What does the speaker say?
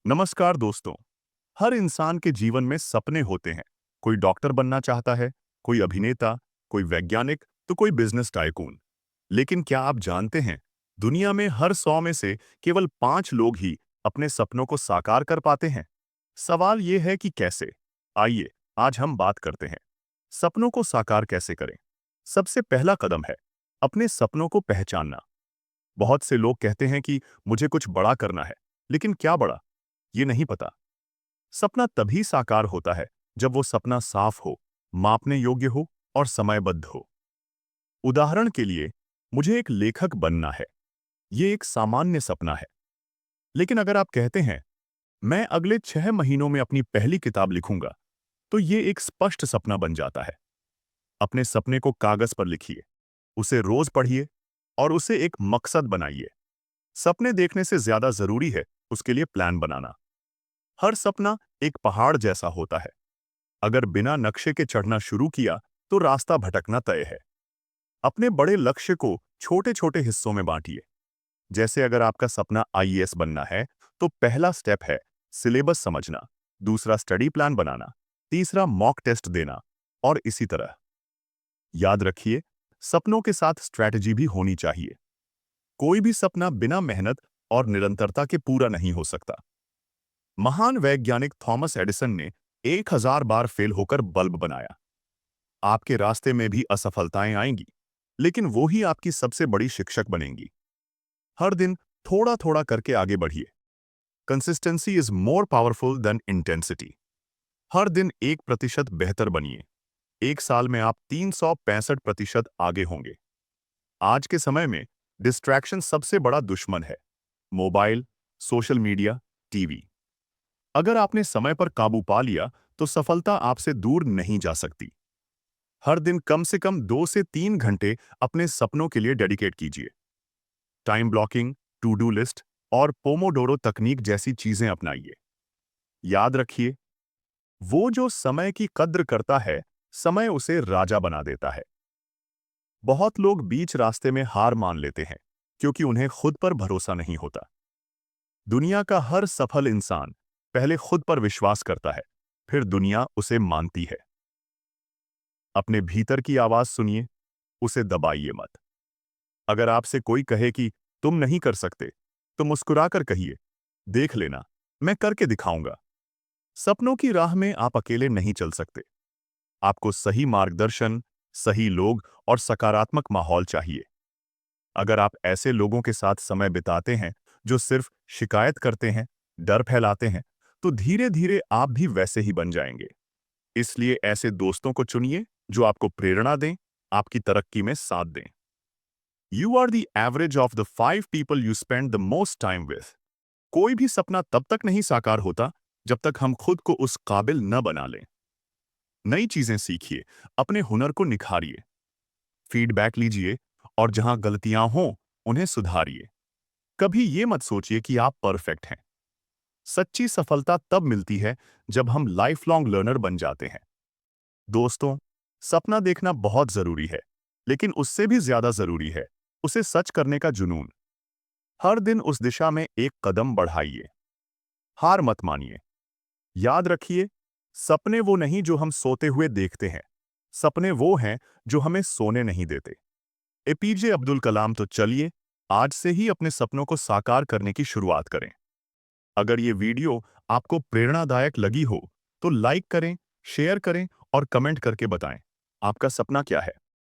नमस्कार दोस्तों। हर इंसान के जीवन में सपने होते हैं। कोई डॉक्टर बनना चाहता है, कोई अभिनेता, कोई वैज्ञानिक, तो कोई बिजनेस टाइकून। लेकिन क्या आप जानते हैं, दुनिया में हर 100 में से केवल 5 लोग ही अपने सपनों को साकार कर पाते हैं। सवाल यह है कि कैसे। आइए आज हम बात करते हैं सपनों को साकार कैसे करें। सबसे पहला कदम है अपने सपनों को पहचानना। बहुत से लोग कहते हैं कि मुझे कुछ बड़ा करना है, लेकिन क्या बड़ा, ये नहीं पता। सपना तभी साकार होता है जब वो सपना साफ हो, मापने योग्य हो और समयबद्ध हो। उदाहरण के लिए, मुझे एक लेखक बनना है। ये एक सामान्य सपना है। लेकिन अगर आप कहते हैं मैं अगले 6 महीनों में अपनी पहली किताब लिखूंगा, तो ये एक स्पष्ट सपना बन जाता है। अपने सपने को कागज पर लिखिए, उसे रोज पढ़िए और उसे एक मकसद बनाइए। सपने देखने से ज्यादा जरूरी है उसके लिए प्लान बनाना। हर सपना एक पहाड़ जैसा होता है। अगर बिना नक्शे के चढ़ना शुरू किया तो रास्ता भटकना तय है। अपने बड़े लक्ष्य को छोटे छोटे हिस्सों में बांटिए। जैसे अगर आपका सपना आईएएस बनना है, तो पहला स्टेप है सिलेबस समझना, दूसरा स्टडी प्लान बनाना, तीसरा मॉक टेस्ट देना और इसी तरह। याद रखिए, सपनों के साथ स्ट्रैटेजी भी होनी चाहिए। कोई भी सपना बिना मेहनत और निरंतरता के पूरा नहीं हो सकता। महान वैज्ञानिक थॉमस एडिसन ने 1000 बार फेल होकर बल्ब बनाया। आपके रास्ते में भी असफलताएं आएंगी, लेकिन वो ही आपकी सबसे बड़ी शिक्षक बनेंगी। हर दिन थोड़ा थोड़ा करके आगे बढ़िए। Consistency is more powerful than intensity. हर दिन 1% बेहतर बनिए। एक साल में आप 365% आगे होंगे। आज के समय में डिस्ट्रैक्शन सबसे बड़ा दुश्मन है। Mobile, social media, TV. अगर आपने समय पर काबू पा लिया, तो सफलता आपसे दूर नहीं जा सकती। हर दिन कम से कम 2 से 3 घंटे अपने सपनों के लिए डेडिकेट कीजिए। Time blocking, to do list और पोमोडोरो तकनीक जैसी चीजें अपनाइए। याद रखिए, वो जो समय की कद्र करता है, समय उसे राजा बना देता है। बहुत लोग बीच रास्ते में हार मान लेते हैं, क्योंकि उन्हें खुद पर भरोसा नहीं होता। दुनिया का हर सफल इंसान पहले खुद पर विश्वास करता है, फिर दुनिया उसे मानती है। अपने भीतर की आवाज सुनिए, उसे दबाइए मत। अगर आपसे कोई कहे कि तुम नहीं कर सकते, तो मुस्कुराकर कहिए, देख लेना, मैं करके दिखाऊंगा। सपनों की राह में आप अकेले नहीं चल सकते। आपको सही मार्गदर्शन, सही लोग और सकारात्मक माहौल चाहिए। अगर आप ऐसे लोगों के साथ समय बिताते हैं जो सिर्फ शिकायत करते हैं, डर फैलाते हैं, तो धीरे धीरे आप भी वैसे ही बन जाएंगे। इसलिए ऐसे दोस्तों को चुनिए जो आपको प्रेरणा दें, आपकी तरक्की में साथ दें। You are the average of the 5 people you spend the most time with. कोई भी सपना तब तक नहीं साकार होता जब तक हम खुद को उस काबिल न बना लें। नई चीजें सीखिए, अपने हुनर को निखारिए, फीडबैक लीजिए और जहां गलतियां हों, उन्हें सुधारिए। कभी ये मत सोचिए कि आप परफेक्ट हैं। सच्ची सफलता तब मिलती है जब हम लाइफ लॉन्ग लर्नर बन जाते हैं। दोस्तों, सपना देखना बहुत जरूरी है, लेकिन उससे भी ज्यादा जरूरी है उसे सच करने का जुनून। हर दिन उस दिशा में एक कदम बढ़ाइए। हार मत मानिए। याद रखिए, सपने वो नहीं जो हम सोते हुए देखते हैं। सपने वो हैं जो हमें सोने नहीं देते। एपीजे अब्दुल कलाम। तो चलिए, आज से ही अपने सपनों को साकार करने की शुरुआत करें। अगर ये वीडियो आपको प्रेरणादायक लगी हो, तो लाइक करें, शेयर करें और कमेंट करके बताएं, आपका सपना क्या है।